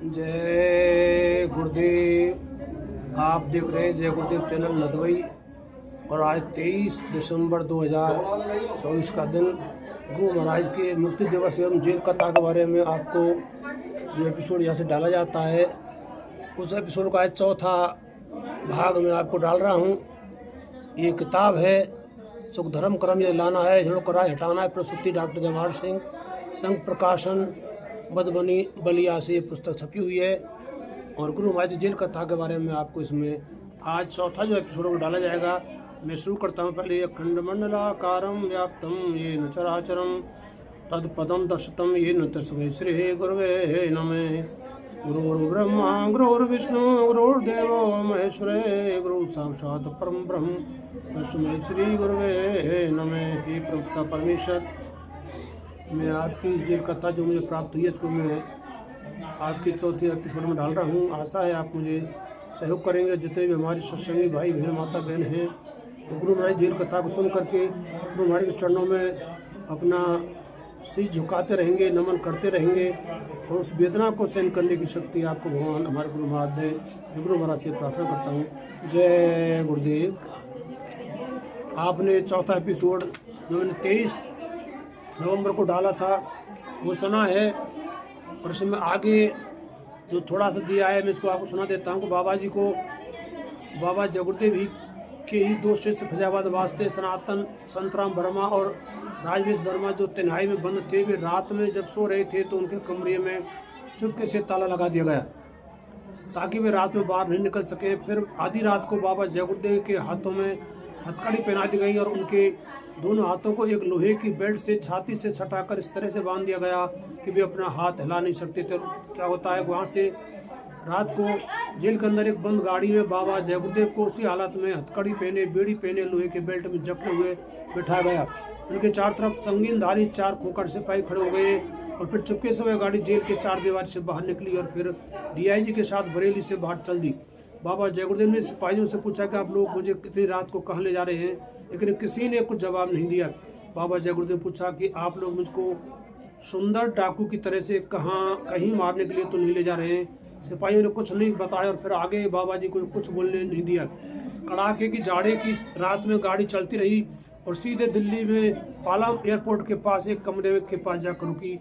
जय गुरुदेव। आप देख रहे हैं जय गुरुदेव चैनल नदवई। और आज 23 दिसंबर 2024 का दिन गुरु महाराज के मुक्ति दिवस एवं जेल कथा के बारे में आपको जो एपिसोड यहाँ से डाला जाता है, उस एपिसोड का आज चौथा भाग में आपको डाल रहा हूँ। ये किताब है सुख धर्म कर्म ये लाना है, झुड़ कराए हटाना है, प्रस्तुति डॉक्टर जवाहर सिंह, संघ प्रकाशन मधुबनी बलिया से ये पुस्तक छपी हुई है। और गुरु महाराज जेल कथा के बारे में आपको इसमें आज चौथा जो एपिसोड में डाला जाएगा। मैं शुरू करता हूँ। पहले अखंड मंडलाकारं व्याप्तं येन चराचरं तत्पदं दर्शितं येन तस्मै श्री गुरवे नमः। गुरुर्ब्रह्मा गुरुर्विष्णु गुरुर्देवो महेश्वरे गुरु साक्षात् परम ब्रह्म तस्मै श्री गुरवे नमः। हे प्रभुता परमेश्वर, मैं आपकी जेल कथा जो मुझे प्राप्त हुई है इसको मैं आपके चौथे एपिसोड में डाल रहा हूँ। आशा है आप मुझे सहयोग करेंगे। जितने भी हमारे सत्संगी भाई बहन माता बहन हैं, तो गुरु महाराज जेल कथा को सुन करके गुरु महाराज के चरणों में अपना शीश झुकाते रहेंगे, नमन करते रहेंगे और उस वेदना को सहन करने की शक्ति आपको भगवान हमारे गुरु महाराज दे। मैं गुरु महाराज से प्रार्थना करता हूँ। जय गुरुदेव। आपने चौथा एपिसोड जो मैंने 23 नवंबर को डाला था वो सुना है, और इसमें आगे जो थोड़ा सा दिया है मैं इसको आपको सुना देता हूँ। बाबा जी को बाबा जगुरुदेव ही के ही दो शिष्य फैजाबाद वास्ते सनातन संतराम वर्मा और राजवेश वर्मा जो तन्हाई में बंद थे, वे रात में जब सो रहे थे तो उनके कमरे में चुपके से ताला लगा दिया गया ताकि वे रात में बाहर नहीं निकल सके। फिर आधी रात को बाबा जगुरुदेव के हाथों में हथकड़ी पहना दी गई और उनके दोनों हाथों को एक लोहे की बेल्ट से छाती से सटाकर इस तरह से बांध दिया गया कि वे अपना हाथ हिला नहीं सकते थे। क्या होता है, वहाँ से रात को जेल के अंदर एक बंद गाड़ी में बाबा जय गुरुदेव को उसी हालत में हथकड़ी पहने, बेड़ी पहने, लोहे के बेल्ट में जकड़े हुए बिठाया गया। उनके चार तरफ संगीनधारी 4 खोखर सिपाही खड़े हो गए और फिर चुपके से वह गाड़ी जेल के 4 दीवार से बाहर निकली और फिर डीआईजी के साथ बरेली से बाहर चल दी। बाबा जय गुरुदेव ने सिपाहियों से पूछा कि आप लोग मुझे कितनी रात को कहाँ ले जा रहे हैं, लेकिन किसी ने कुछ जवाब नहीं दिया। बाबा जय गुरुदेव पूछा कि आप लोग मुझको सुंदर डाकू की तरह से कहीं मारने के लिए तो नहीं ले जा रहे हैं। सिपाहियों ने कुछ नहीं बताया और फिर आगे बाबा जी को कुछ बोलने नहीं दिया। कड़ाके की जाड़े की रात में गाड़ी चलती रही और सीधे दिल्ली में पालम एयरपोर्ट के पास एक कमरे के पास जाकर रुकी।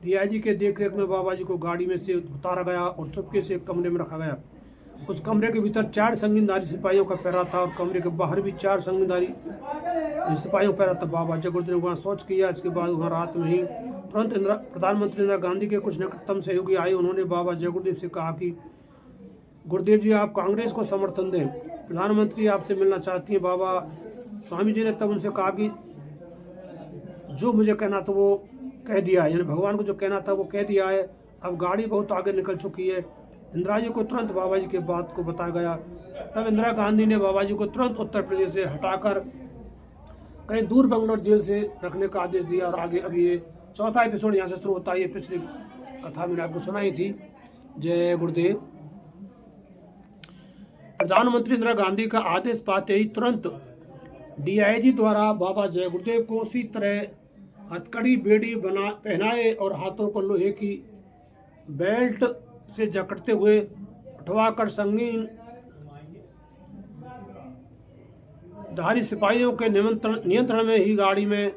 डीआईजी के देखरेख में बाबा जी को गाड़ी में से उतारा गया और चुपके से एक कमरे में रखा गया। उस कमरे के भीतर 4 संगीनधारी सिपाहियों का पहरा था और कमरे के बाहर भी 4 संगीनधारी सिपाहियों का पहरा था। बाबा जय गुरुदेव ने वहाँ सोच किया। इसके बाद वहाँ रात में ही तुरंत प्रधानमंत्री इंदिरा गांधी के कुछ निकटतम सहयोगी आए। उन्होंने बाबा जय गुरुदेव से कहा कि गुरुदेव जी आप कांग्रेस को समर्थन दें, प्रधानमंत्री आपसे मिलना चाहती हैं। बाबा स्वामी जी ने तब उनसे कहा कि जो मुझे कहना था वो कह दिया है, यानी भगवान को जो कहना था वो कह दिया है। अब गाड़ी बहुत आगे निकल चुकी है। इंदिरा जी को तुरंत बाबा जी के बात को बताया गया। तब इंदिरा गांधी ने बाबा जी को तुरंत उत्तर प्रदेश से हटाकर कहीं दूर बंगलोर जेल से रखने का आदेश दिया। और आगे अब ये चौथा एपिसोड यहाँ से शुरू होता है। ये पिछली कथा मैंने आपको सुनाई थी। जय गुरुदेव। प्रधानमंत्री इंदिरा गांधी का आदेश पाते ही तुरंत डीआईजी द्वारा बाबा जय गुरुदेव को उसी तरह हथकड़ी बेड़ी पहनाए और हाथों को लोहे की बेल्ट से जकड़ते हुए उठवाकर संगीन धारी सिपाहियों के नियंत्रण में ही गाड़ी में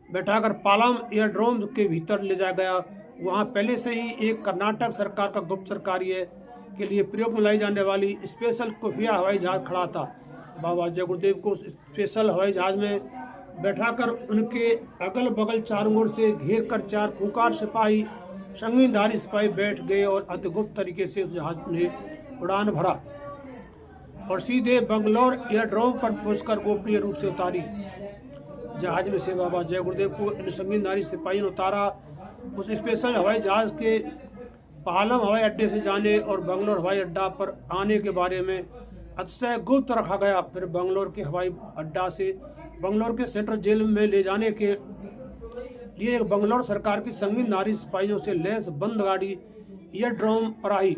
बैठाकर पालम एयरड्रोम के भीतर ले जाया गया। वहां पहले से ही एक कर्नाटक सरकार का गुप्तचर कार्य के लिए प्रयोग में लाई जाने वाली स्पेशल खुफिया हवाई जहाज खड़ा था। बाबा जय गुरुदेव को स्पेशल हवाई जहाज में बैठाकर उनके अगल बगल चारों ओर से घेर कर 4 खूंखार सिपाही संगीनधारी सिपाही बैठ गए और अद्भुत तरीके से उस जहाज ने उड़ान भरा और सीधे बंगलौर एयरड्रोम पर पहुंचकर गोपनीय रूप से उतारी। जहाज में से बाबा जय गुरुदेव को इन संगीनधारी सिपाहियों ने उतारा। उस स्पेशल हवाई जहाज के पालम हवाई अड्डे से जाने और बंगलौर हवाई अड्डा पर आने के बारे में अतिशय गुप्त रखा गया। फिर बंगलौर के हवाई अड्डा से बंगलौर के सेंट्रल जेल में ले जाने के लिए एक बंगलौर सरकार की संगीनधारी सिपाहियों से लैस बंद गाड़ी एयरड्रोम पर आई।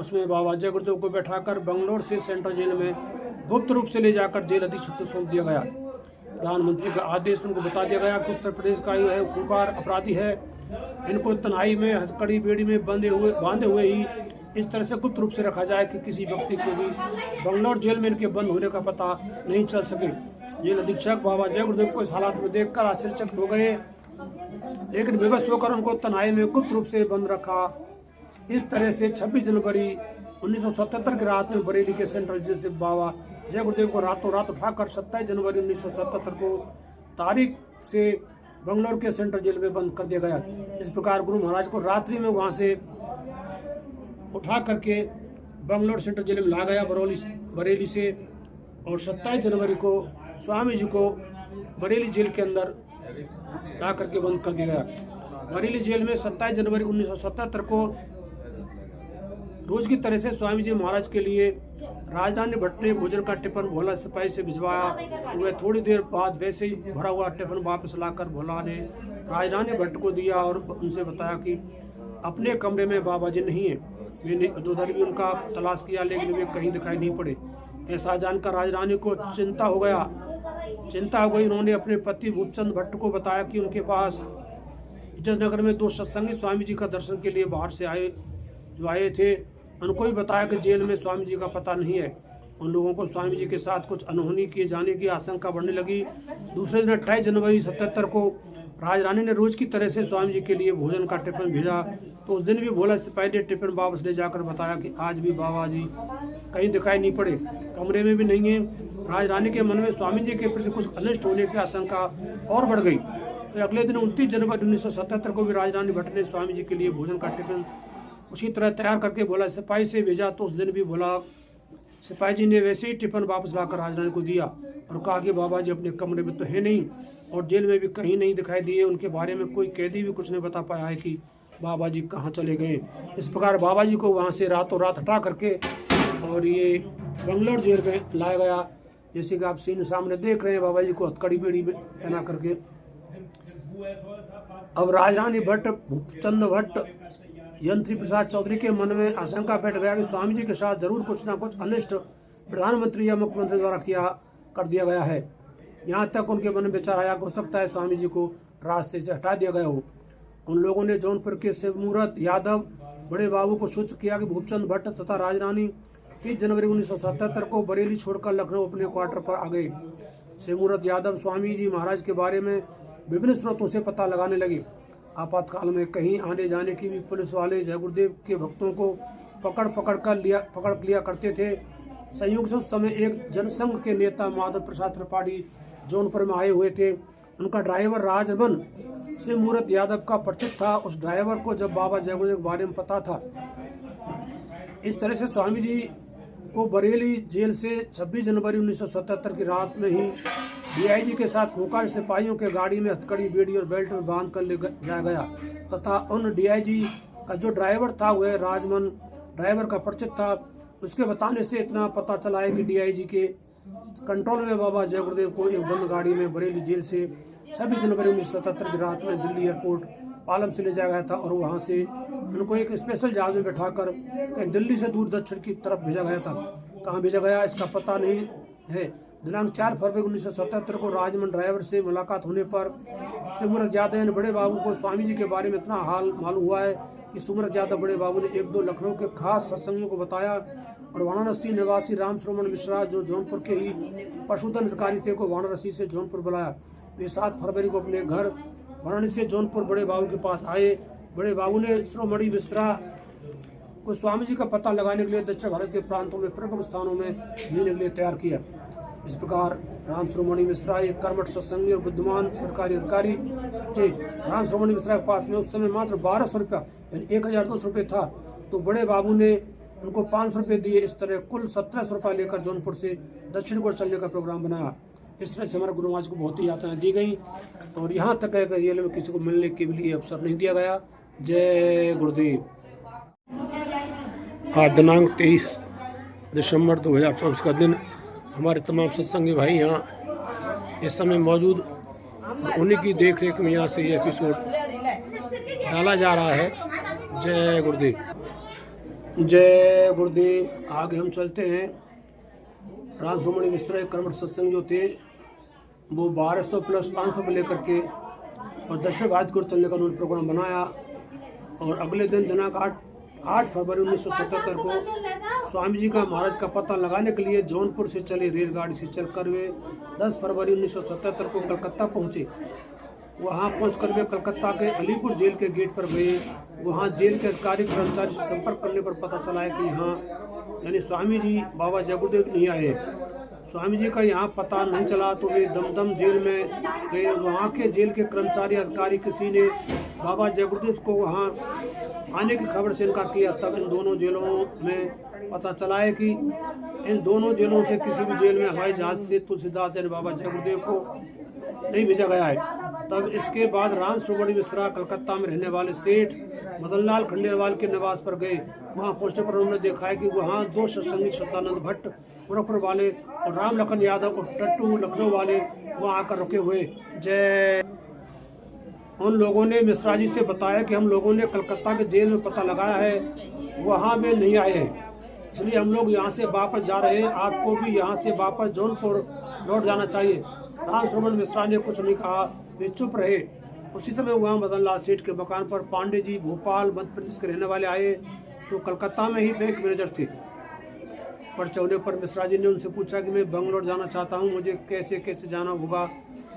उसमें बाबा जय गुरुदेव को बैठाकर बंगलौर से सेंट्रल जेल में गुप्त रूप से ले जाकर जेल अधीक्षक को सौंप दिया गया। प्रधानमंत्री का आदेश उनको बता दिया गया कि उत्तर प्रदेश का ये खूंखार अपराधी है, इनको तन्हाई में हथकड़ी बेड़ी में बांधे हुए ही इस तरह से गुप्त रूप से रखा जाए कि किसी व्यक्ति को भी बंगलौर जेल में इनके बंद होने का पता नहीं चल सके। जेल अधीक्षक बाबा जय गुरुदेव को इस हालात में देखकर आश्चर्यचकित हो गए, लेकिन विवश होकर उनको तन्हाई में गुप्त रूप से बंद रखा। इस तरह से 26 जनवरी 1977 की रात में बरेली के सेंट्रल जेल से बाबा जय गुरुदेव को रातों रात उठाकर 27 जनवरी 1977 को तारीख से बंगलौर के सेंट्रल जेल में बंद कर दिया गया। इस प्रकार गुरु महाराज को रात्रि में वहां से उठा करके बंगलौर सेंट्रल जेल में ला गया बरेली से, और 27 जनवरी को स्वामी जी को बरेली जेल के अंदर ला करके बंद कर दिया गया। बरेली जेल में 27 जनवरी 1977 को रोज की तरह से स्वामी जी महाराज के लिए राजरानी भट्ट ने भोजन का टिफिन भोला सिपाही से भिजवाया। वह थोड़ी देर बाद वैसे ही भरा हुआ टिफिन वापस लाकर भोला ने राजरानी भट्ट को दिया और उनसे बताया कि अपने कमरे में बाबा जी नहीं है। मैंने उधर भी उनका तलाश किया, लेकिन वे कहीं दिखाई नहीं पड़े। ऐसा जानकर राजरानी को चिंता हो गई। उन्होंने अपने पति भूपचंद भट्ट को बताया कि उनके पास इज्जतनगर में 2 सत्संगी स्वामी जी का दर्शन के लिए बाहर से आए थे। उनको भी बताया कि जेल में स्वामी जी का पता नहीं है। उन लोगों को स्वामी जी के साथ कुछ अनहोनी किए जाने की आशंका बढ़ने लगी। दूसरे दिन 28 जनवरी 77 को राजरानी ने रोज की तरह से स्वामी जी के लिए भोजन का टिफिन भेजा। तो उस दिन भी भोला सिपाही ने टिफिन वापस ले जाकर बताया कि आज भी बाबा जी कहीं दिखाई नहीं पड़े, कमरे में भी नहीं है। राजरानी के मन में स्वामी जी के प्रति कुछ अनिष्ट होने की आशंका और बढ़ गई। तो अगले दिन 29 जनवरी 1977 को भी राजरानी भट्ट ने स्वामी जी के लिए भोजन का टिफिन उसी तरह तैयार करके भोला सिपाही से भेजा। तो उस दिन भी भोला सिपाही जी ने वैसे ही टिफिन वापस लाकर राजरानी को दिया और कहा कि बाबा जी अपने कमरे में तो है नहीं और जेल में भी कहीं नहीं दिखाई दिए। उनके बारे में कोई कैदी भी कुछ नहीं बता पाया है कि बाबा जी कहाँ चले गए। इस प्रकार बाबा जी को वहाँ से रातों रात हटा करके और ये बंगलौर जेल में लाया गया। जैसे कि आप सीन सामने देख रहे हैं, बाबा जी को हथकड़ी बेड़ी में पहना करके। अब राजरानी भट्ट, भूपचंद भट्ट, यंत्री प्रसाद चौधरी के मन में आशंका बैठ गया कि स्वामी जी के साथ जरूर कुछ ना कुछ अनिष्ट प्रधानमंत्री या मुख्यमंत्री द्वारा कर दिया गया है। यहाँ तक उनके मन में विचार आया, हो सकता है स्वामी जी को रास्ते से हटा दिया गया हो। उन लोगों ने जौनपुर के शिवमूर्त यादव बड़े बाबू को सूचित किया कि भूपचंद भट्ट तथा राजरानी 30 जनवरी 1977 को बरेली छोड़कर लखनऊ अपने क्वार्टर पर आ गए। शिवमूर्त यादव स्वामी जी महाराज के बारे में विभिन्न स्रोतों से पता लगाने लगे। आपातकाल में कहीं आने जाने की भी पुलिस वाले जय गुरुदेव के भक्तों को पकड़ लिया करते थे। संयोग से उस समय एक जनसंघ के नेता माधव प्रसाद त्रिपाठी जौनपुर में आए हुए थे। उनका ड्राइवर राजमन शिवमूर्त यादव का परिचित था। उस ड्राइवर को जब बाबा जय गुरुदेव के बारे में पता था। इस तरह से स्वामी जी को बरेली जेल से 26 जनवरी 1977 की रात में ही डीआईजी के साथ खोखा सिपाहियों के गाड़ी में हथकड़ी, बेड़ी और बेल्ट में बांध कर ले जाया गया तथा उन डीआईजी का जो ड्राइवर था वह राजमन ड्राइवर का परिचित था। उसके बताने से इतना पता चला है कि डीआईजी के कंट्रोल में बाबा जय गुरुदेव को एक बंद गाड़ी में बरेली जेल से 26 जनवरी 1977 की रात में दिल्ली एयरपोर्ट पालम से ले जाया गया था और वहाँ से उनको एक स्पेशल जहाज में बैठाकर कहीं दिल्ली से दूर दक्षिण की तरफ भेजा गया था। कहाँ भेजा गया इसका पता नहीं है। दिनांक 4 फरवरी 1977 को राजमन ड्राइवर से मुलाकात होने पर शिवमूर्त यादव ने बड़े बाबू को स्वामी जी के बारे में इतना हाल मालूम हुआ है कि शिवमूर्त यादव बड़े बाबू ने 1-2 लखनऊ के खास सत्संगियों को बताया और वाराणसी निवासी राम श्रवण मिश्रा जो जौनपुर के ही पशुधन अधिकारी थे को वाराणसी से जौनपुर बुलाया। वे 7 फरवरी को अपने घर वाराणसी से जौनपुर बड़े बाबू के पास आए। बड़े बाबू ने श्रोमणि मिश्रा को स्वामी जी का पता लगाने के लिए दक्षिण भारत के प्रांतों में प्रमुख स्थानों में लेने के लिए तैयार किया। इस प्रकार राम श्रोमणि मिश्रा एक कर्मठ सत्संगी और बुद्धिमान सरकारी अधिकारी थे। राम श्रोमणि मिश्रा के पास में उस समय मात्र 1200 रुपया यानी 1200 रुपये था। तो बड़े बाबू ने उनको 500 रुपये दिए। इस तरह कुल 1700 रुपये लेकर जौनपुर से दक्षिण को चलने का प्रोग्राम बनाया। इस तरह से हमारे गुरु महाराज को बहुत ही यात्राएं दी गई और यहाँ तक है कि जेल में किसी को मिलने के लिए अवसर नहीं दिया गया। जय गुरुदेव। आज दिनांक 23 दिसंबर 2024 का दिन हमारे तमाम सत्संगी भाई यहाँ इस समय मौजूद, उन्हीं की देख रेख में यहाँ से ये एपिसोड डाला जा रहा है। जय गुरुदेव। जय गुरुदेव। आगे हम चलते हैं। राम श्रोमणि मिश्रा एक कर्मठ सत्संग जो थे वो 1200 प्लस 500 को लेकर के और दक्षिण भारत को चलने का उन्होंने प्रोग्राम बनाया और अगले दिन दिनांक 8 फरवरी 1977 को स्वामी जी का महाराज का पता लगाने के लिए जौनपुर से चले रेलगाड़ी से चलकर वे 10 फरवरी 1977 को कलकत्ता पहुंचे। वहां पहुंचकर वे कलकत्ता के अलीपुर जेल के गेट पर गए। वहां जेल के अधिकारी कर्मचारी से संपर्क करने पर पता चला है कि यहाँ यानी स्वामी जी बाबा जय गुरुदेव नहीं आए। स्वामी जी का यहाँ पता नहीं चला तो वे दमदम जेल में गए। वहाँ के जेल के कर्मचारी अधिकारी किसी ने बाबा जय गुरुदेव को वहाँ आने की खबर से इनकार किया। तब इन दोनों जेलों में पता चला है कि इन दोनों जेलों से किसी भी जेल में हवाई जहाज से तुलसीदास यानी बाबा जय गुरुदेव को नहीं भेजा गया है। तब इसके बाद राम सुब्रमण्य मिश्रा कलकत्ता में रहने वाले सेठ मदनलाल खंडेलवाल के निवास पर गए। वहां पहुंचने पर उन्होंने देखा है कि वहां 2 सत्संगी सत्यानंद भट्ट गोरखपुर वाले और राम लखन यादव और टट्टू लखनऊ वाले वहां आकर रुके हुए। जय उन लोगों ने मिश्रा जी से बताया कि हम लोगों ने कलकत्ता के जेल में पता लगाया है, वहां वे नहीं आए हैं, इसलिए हम लोग यहाँ से वापस जा रहे हैं। आपको भी यहाँ से वापस जौनपुर लौट जाना चाहिए। राम सुब्रमण्य मिश्रा ने कुछ नहीं कहा, वे चुप रहे। उसी समय वहाँ मदनलाल सेठ के मकान पर पांडे जी भोपाल मध्य प्रदेश के रहने वाले आए तो कलकत्ता में ही बैंक मैनेजर थे। परचौने पर मिश्रा जी ने उनसे पूछा कि मैं बंगलोर जाना चाहता हूँ, मुझे कैसे कैसे जाना होगा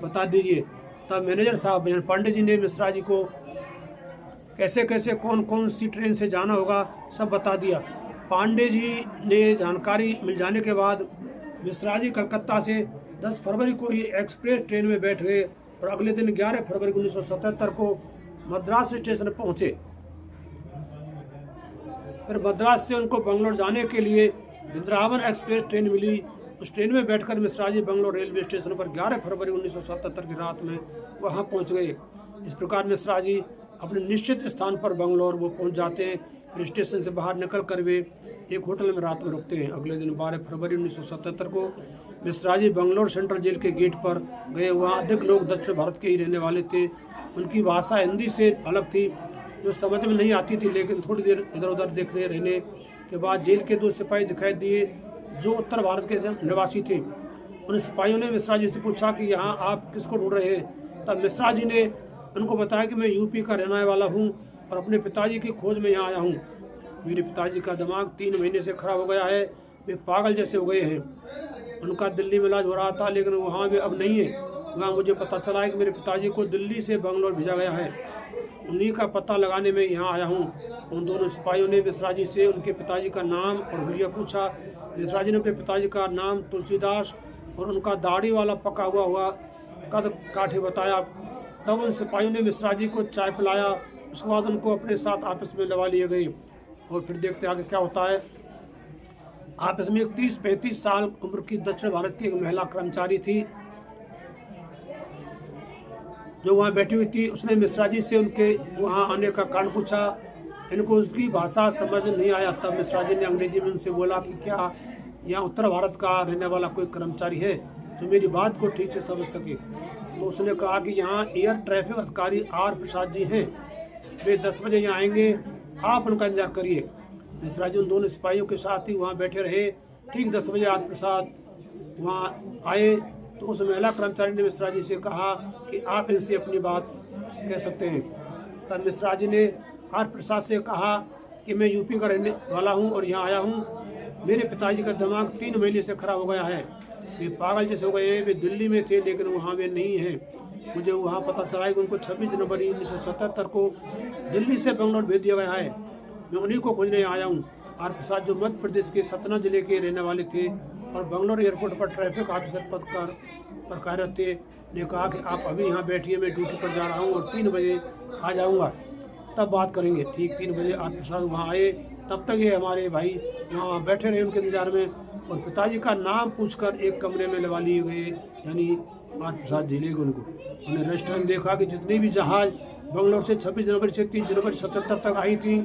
बता दीजिए। तब मैनेजर साहब पांडे जी ने मिश्रा जी को कैसे कैसे कौन कौन सी ट्रेन से जाना होगा सब बता दिया। पांडे जी ने जानकारी मिल जाने के बाद मिश्रा जी कलकत्ता से 10 फरवरी को ही एक्सप्रेस ट्रेन में बैठ गए और अगले दिन 11 फरवरी 1977 को मद्रास स्टेशन पहुंचे। फिर मद्रास से उनको बंगलोर जाने के लिए वृंदावन एक्सप्रेस ट्रेन मिली। उस ट्रेन में बैठकर मिश्रा जी बंगलोर रेलवे स्टेशन पर 11 फरवरी 1977 की रात में वहां पहुंच गए। इस प्रकार मिश्रा जी अपने निश्चित स्थान पर बंगलोर वो पहुंच जाते हैं। फिर स्टेशन से बाहर निकल कर वे एक होटल में रात में रुकते हैं। अगले दिन 12 फरवरी 1977 को मिश्रा जी बंगलोर सेंट्रल जेल के गेट पर गए। वहाँ अधिक लोग दक्षिण भारत के ही रहने वाले थे। उनकी भाषा हिंदी से अलग थी जो समझ में नहीं आती थी, लेकिन थोड़ी देर इधर उधर देखने रहने के बाद जेल के 2 सिपाही दिखाई दिए जो उत्तर भारत के निवासी थे। उन सिपाहियों ने मिश्रा जी से पूछा कि यहाँ आप किसको ढूंढ रहे हैं। तब मिश्रा जी ने उनको बताया कि मैं यूपी का रहने वाला हूँ और अपने पिताजी की खोज में यहाँ आया हूँ। मेरे पिताजी का दिमाग 3 महीने से खराब हो गया है, वे पागल जैसे हो गए हैं। उनका दिल्ली में इलाज हो रहा था लेकिन वहाँ वे अब नहीं है। वहाँ मुझे पता चला है कि मेरे पिताजी को दिल्ली से बंगलोर भेजा गया है। उन्हीं का पता लगाने में यहाँ आया हूँ। उन दोनों सिपाहियों ने मिश्रा जी से उनके पिताजी का नाम और हुलिया पूछा। मिश्रा जी ने अपने पिताजी का नाम तुलसीदास और उनका दाढ़ी वाला पका हुआ कद काठी बताया। तब उन सिपाहियों ने मिश्रा जी को चाय पिलाया। उसके बाद उनको अपने साथ आपस में लगा लिए गए और फिर देखते आगे क्या होता है। आपस में 30-35 साल उम्र की दक्षिण भारत की एक महिला कर्मचारी थी जो वहाँ बैठी हुई थी। उसने मिश्रा जी से उनके वहाँ आने का कारण पूछा। इनको उसकी भाषा समझ नहीं आया। तब मिश्रा जी ने अंग्रेजी में उनसे बोला कि क्या यहाँ उत्तर भारत का रहने वाला कोई कर्मचारी है जो मेरी बात को ठीक से समझ सके। तो उसने कहा कि यहाँ एयर ट्रैफिक अधिकारी आर प्रसाद जी हैं, वे 10 बजे यहाँ आएंगे, आप उनका इंतजार करिए। मिश्रा जी उन दोनों सिपाहियों के साथ ही वहाँ बैठे रहे। ठीक 10 बजे आर प्रसाद वहाँ आए तो उस महिला कर्मचारी ने मिश्रा जी से कहा कि आप इनसे अपनी बात कह सकते हैं। तब मिश्रा जी ने आर प्रसाद से कहा कि मैं यूपी का रहने वाला हूँ और यहाँ आया हूँ। मेरे पिताजी का दिमाग 3 महीने से खराब हो गया है, वे पागल जैसे हो गए हैं। वे दिल्ली में थे लेकिन वहाँ वे नहीं हैं। मुझे वहाँ पता चला है कि उनको 26 जनवरी 1977 को दिल्ली से बंगलोर भेज दिया गया है। मैं उन्हीं को खोजने आया हूँ। आर प्रसाद जो मध्य प्रदेश के सतना जिले के रहने वाले थे और बंगलोर एयरपोर्ट पर ट्रैफिक ऑफिसर पद पर कार्यरत थे, ने कहा कि आप अभी यहाँ बैठिए, मैं ड्यूटी पर जा रहा हूँ और 3 बजे आ जाऊँगा, तब बात करेंगे। ठीक 3 बजे आर प्रसाद वहाँ आए। तब तक ये हमारे भाई वहाँ बैठे रहे उनके इंतजार में और पिताजी का नाम पूछकर एक कमरे में लगा लिए गए। यानी आर प्रसाद जी ले गए उनको। उन्हें रेस्टोरेंट देखा कि जितने भी जहाज बंगलोर से 26 जनवरी से 30 जनवरी 77 तक आई थी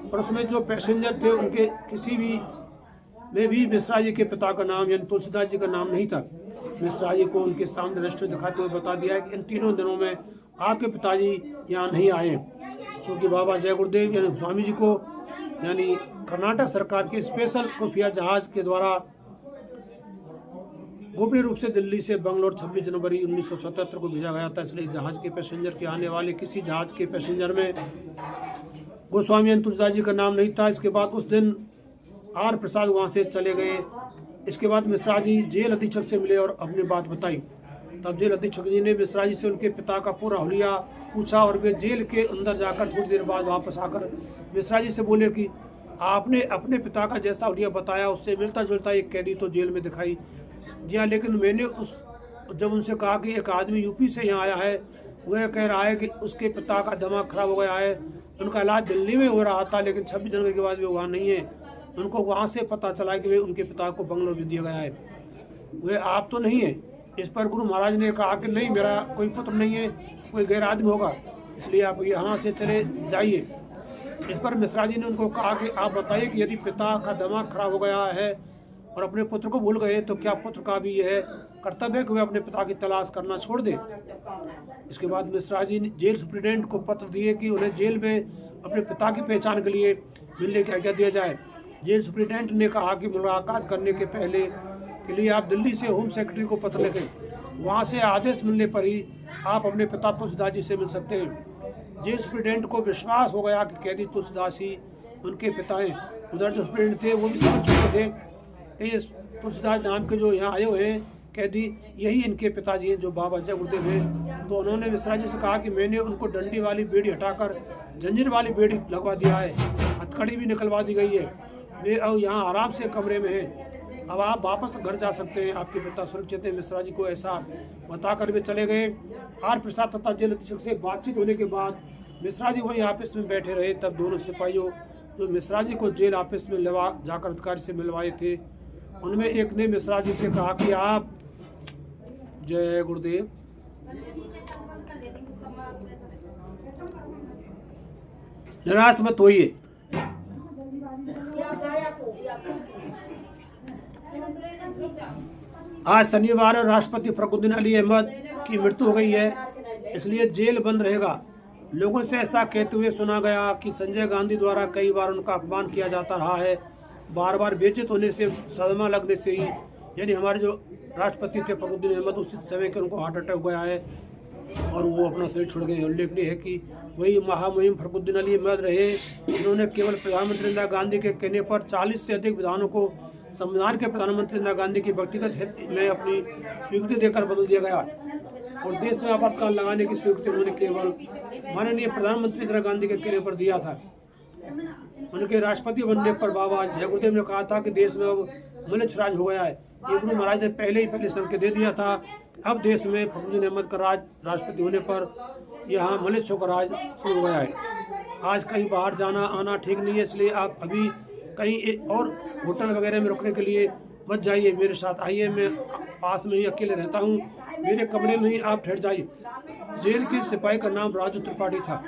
और उसमें जो पैसेंजर थे उनके किसी भी में भी मिश्रा जी के पिता का नाम यानी तुलसीदास जी का नाम नहीं था। मिश्रा जी को उनके सामने रेस्टोरेंट दिखाते हुए बता दिया है कि इन 3 दिनों में आपके पिताजी यहाँ नहीं आए, क्योंकि बाबा जय गुरुदेव यानी स्वामी जी को यानी कर्नाटक सरकार के स्पेशल खुफिया जहाज के द्वारा गोपनीय रूप से दिल्ली से बंगलोर 26 जनवरी 1977 को भेजा गया था। इसलिए जहाज के पैसेंजर के आने वाले किसी जहाज के पैसेंजर में गोस्वामी तुलसीदास जी का नाम नहीं था। इसके बाद उस दिन आर प्रसाद वहाँ से चले गए। इसके बाद मिश्रा जी जेल अधीक्षक से मिले और अपनी बात बताई। तब जेल अधीक्षक जी ने मिश्रा जी से उनके पिता का पूरा हुलिया पूछा और वे जेल के अंदर जाकर थोड़ी देर बाद वापस आकर मिश्रा जी से बोले कि आपने अपने पिता का जैसा हुलिया बताया उससे मिलता जुलता एक कैदी तो जेल में दिखाई दिया, लेकिन मैंने जब उनसे कहा कि एक आदमी यूपी से यहाँ आया है, वह कह रहा है कि उसके पिता का दिमाग खराब हो गया है, उनका इलाज दिल्ली में हो रहा था, लेकिन 26 जनवरी के बाद वे वहाँ नहीं है। उनको वहाँ से पता चला कि वे उनके पिता को बंगलोर भेज दिया गया है। वे आप तो नहीं है। इस पर गुरु महाराज ने कहा कि नहीं, मेरा कोई पुत्र नहीं है, कोई गैर आदमी होगा, इसलिए आप यहाँ से चले जाइए। इस पर मिश्रा जी ने उनको कहा कि आप बताइए कि यदि पिता का दिमाग खराब हो गया है और अपने पुत्र को भूल गए तो क्या पुत्र का भी यह कर्तव्य है कि वे अपने पिता की तलाश करना छोड़ दें। इसके बाद मिश्रा जी ने जेल सुप्रिटेंडेंट को पत्र दिए कि उन्हें जेल में अपने पिता की पहचान के लिए मिलने की आज्ञा दिया जाए। जेल सुप्रिटेंडेंट ने कहा कि मुलाकात करने के पहले के लिए आप दिल्ली से होम सेक्रेटरी को पत्र लिखें, वहाँ से आदेश मिलने पर ही आप अपने पिता तुलसीदास जी से मिल सकते हैं। जेल सुप्रिटेंडेंट को विश्वास हो गया कि कैदी तुलसीदास ही उनके पिता हैं। उधर जो सुप्रिटेंडेंट थे वो भी समझ चुके थे कि ये तुलसीदास नाम के जो यहाँ आए हुए हैं कैदी, यही इनके पिताजी हैं जो बाबा जय गुरुदेव हैं। तो उन्होंने मिश्रा जी से कहा कि मैंने उनको डंडी वाली बेड़ी हटाकर जंजीर वाली बेड़ी लगवा दिया है, हथकड़ी भी निकलवा दी गई है, वे अब यहाँ आराम से कमरे में हैं, अब आप वापस घर जा सकते हैं, आपके पिता सुरक्षित हैं। मिश्रा जी को ऐसा बताकर वे चले गए। आर प्रसाद तथा जेल अधीक्षक से बातचीत होने के बाद मिश्रा जी वहीं ऑफिस में बैठे रहे। तब दोनों सिपाहियों जो मिश्रा जी को जेल ऑफिस में जाकर अधिकारी से मिलवाए थे, उनमें एक ने मिश्रा जी से कहा कि आप जय गुरुदेव निराश मत होइए, आज शनिवार और राष्ट्रपति फखरुद्दीन अली अहमद की मृत्यु हो गई है, इसलिए जेल बंद रहेगा। लोगों से ऐसा कहते हुए सुना गया कि संजय गांधी द्वारा कई बार उनका अपमान किया जाता रहा है, बार बार बेइज्जत होने से, सदमा लगने से ही, यानी हमारे जो राष्ट्रपति थे फखरुद्दीन अहमद, उस समय के उनको हार्ट अटैक हो गया है और वो अपना शरीर छोड़ गए। उल्लेखनीय है कि वही महामहिम फखरुद्दीन अली अहमद रहे जिन्होंने केवल प्रधानमंत्री इंदिरा गांधी के कहने पर 40 से अधिक विधानों को संविधान के प्रधानमंत्री इंदिरा गांधी की व्यक्तिगत हित में अपनी स्वीकृति देकर बदल दिया गया और देश में आपातकाल लगाने की स्वीकृति उन्होंने केवल माननीय प्रधानमंत्री इंदिरा गांधी के कहने पर दिया था। उनके राष्ट्रपति बनने पर बाबा जय गुरुदेव ने कहा था कि देश में अब मलिच्छ राज हो गया है। ये गुरु महाराज ने पहले संकेत दे दिया था। अब देश में फखरुद्दीन अहमद का राज राष्ट्रपति होने पर यहाँ मलिच्छ का राज शुरू हो गया है। आज कहीं बाहर जाना आना ठीक नहीं है, इसलिए आप अभी कहीं और होटल वगैरह में रुकने के लिए मत जाइए, मेरे साथ आइए, मैं पास में ही अकेले रहता हूँ, मेरे कमरे में ही आप ठहर जाइए। जेल के सिपाही का नाम राजू त्रिपाठी था।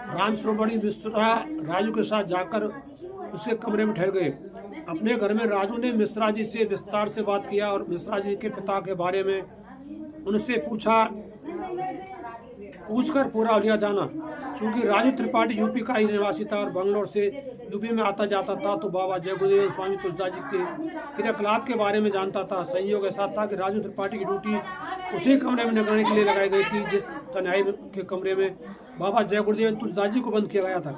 राम श्रोमणी मिश्रा राजू के साथ जाकर उसके कमरे में ठहर गए। अपने घर में राजू ने मिश्रा जी से विस्तार से बात किया और मिश्रा जी के पिता के बारे में उनसे पूछकर पूरा हुलिया जाना। क्योंकि राजू त्रिपाठी यूपी का ही निवासी था और बंगलोर से यूपी में आता जाता था, तो बाबा जय गुरुदेव स्वामी तुलसीदास जी के क्रियाकलाप के बारे में जानता था। संयोग ऐसा था कि राजू त्रिपाठी की ड्यूटी उसी कमरे में निगरानी के लिए लगाई गई थी जिस तन्हाई के कमरे में बाबा जय गुरुदेव तुलसीदास जी को बंद किया गया था।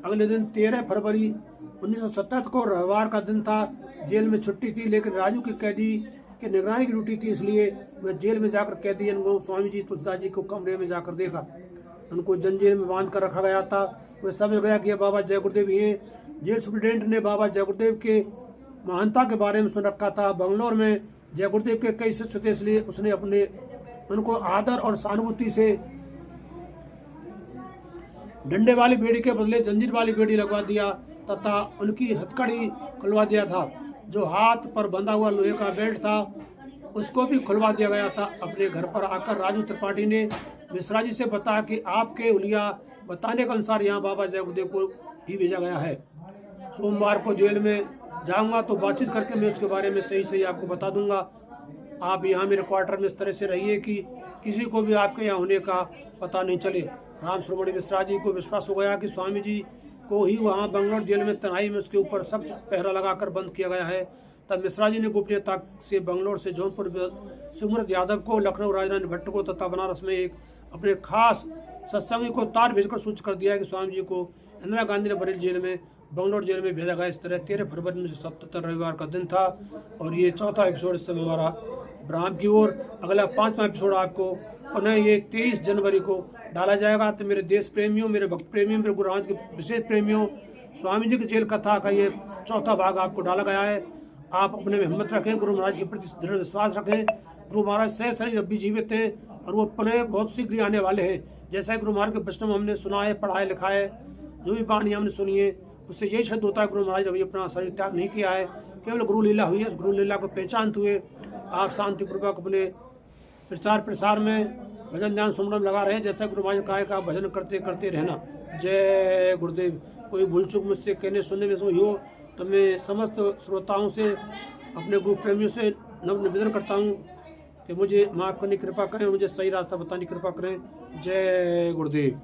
अगले दिन 13 फरवरी 1977 को रविवार का दिन था। जेल में छुट्टी थी, लेकिन राजू की कैदी के निगरानी की ड्यूटी थी, इसलिए वह जेल में जाकर कैदी स्वामी जी तुलसीदास जी को कमरे में जाकर देखा। उनको जंजीर में बांध कर रखा गया था। वह समझ गया कि बाबा जय गुरुदेव ही हैं। जेल सुप्रिटेंडेंट ने बाबा जय गुरुदेव के महानता के बारे में सुन रखा था। बंगलोर में जय गुरुदेव के कई शिष्य थे, इसलिए उसने उनको आदर और सहानुभूति से डंडे वाली बेड़ी के बदले जंजीर वाली बेड़ी लगवा दिया तथा उनकी हथकड़ी खुलवा दिया था। जो हाथ पर बंधा हुआ लोहे का बेल्ट था उसको भी खुलवा दिया गया था। अपने घर पर आकर राजू त्रिपाठी ने मिश्रा जी से बताया कि आपके हुलिया बताने के अनुसार यहाँ बाबा जय गुरुदेव को ही भेजा गया है। सोमवार को जेल में जाऊंगा तो बातचीत करके मैं उसके बारे में सही आपको बता दूंगा। आप यहाँ मेरे क्वार्टर में इस तरह से रहिए कि किसी को भी आपके यहाँ होने का पता नहीं चले। राम श्रोमणी मिश्रा जी को विश्वास हो गया कि स्वामी जी को ही वहाँ बंगलोर जेल में तन्हाई में उसके ऊपर सख्त पहरा लगाकर बंद किया गया है। तब मिश्रा जी ने गोपनीयता से बंगलोर से जौनपुर सुमरत यादव को, लखनऊ राजरानी भट्ट को तथा बनारस में एक अपने खास सत्संगी को तार भेजकर सूचित कर दिया है कि स्वामी जी को इंदिरा गांधी ने बरेली जेल में, बंगलौर जेल में भेजा गया। इस तरह 13 फरवरी 1977 रविवार का दिन था और ये चौथा एपिसोड इस समय हमारा ब्राह्म की ओर। अगला 5वां एपिसोड आपको पुनः ये 23 जनवरी को डाला जाएगा। तो मेरे देश प्रेमियों, मेरे भक्त प्रेमियों, मेरे गुरु महाराज के विशेष प्रेमियों, स्वामी जी की जेल कथा का ये चौथा भाग आपको डाला गया है। आप अपने में हिम्मत रखें, गुरु महाराज के प्रति दृढ़ विश्वास रखें। गुरु महाराज सह शरीर अभी जीवित हैं और वो पुनः बहुत शीघ्र ही आने वाले हैं। जैसा गुरु महाराज के वचन हमने सुना है, पढ़ा है, लिखा है, जो भी वाणी हमने सुनी है, उससे यही सिद्ध होता है गुरु महाराज अभी अपना शरीर त्याग नहीं किया है, केवल गुरु लीला हुई है। उस गुरु लीला को पहचानते हुए आप शांतिपूर्वक अपने प्रचार प्रसार में भजन ध्यान सुमरन लगा रहे हैं। जैसा गुरु महाराज कहा है कि आप भजन करते करते रहना। जय गुरुदेव। कोई भूल चूक मुझसे कहने सुनने में हुई हो तो मैं समस्त श्रोताओं से, अपने गुरु प्रेमियों से निवेदन करता हूँ कि मुझे माफ़ करने की कृपा करें, मुझे सही रास्ता बताने की कृपा करें। जय गुरुदेव।